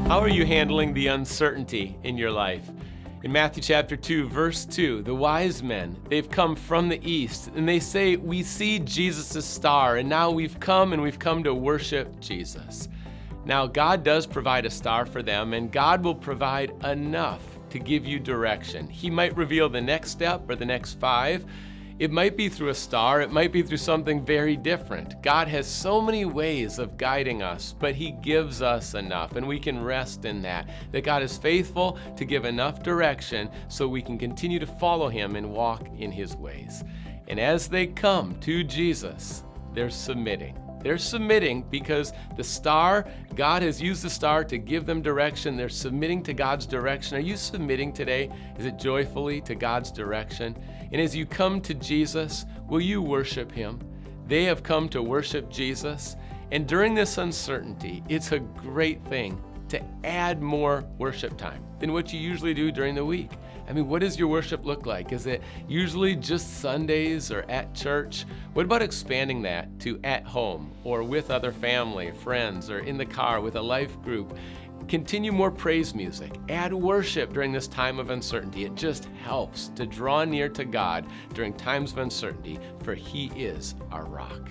How are you handling the uncertainty in your life? In Matthew chapter 2, verse 2, the wise men, they've come from the east, and they say, we see Jesus' star, and now we've come to worship Jesus. Now, God does provide a star for them, and God will provide enough to give you direction. He might reveal the next step or the next 5. It might be through a star, it might be through something very different. God has so many ways of guiding us, but He gives us enough, and we can rest in that God is faithful to give enough direction so we can continue to follow Him and walk in His ways. And as they come to Jesus, they're submitting. They're submitting because the star, God has used the star to give them direction. They're submitting to God's direction. Are you submitting today? Is it joyfully to God's direction? And as you come to Jesus, will you worship Him? They have come to worship Jesus. And during this uncertainty, it's a great thing to add more worship time than what you usually do during the week. I mean, what does your worship look like? Is it usually just Sundays or at church? What about expanding that to at home or with other family, friends, or in the car with a life group? Continue more praise music. Add worship during this time of uncertainty. It just helps to draw near to God during times of uncertainty, for He is our rock.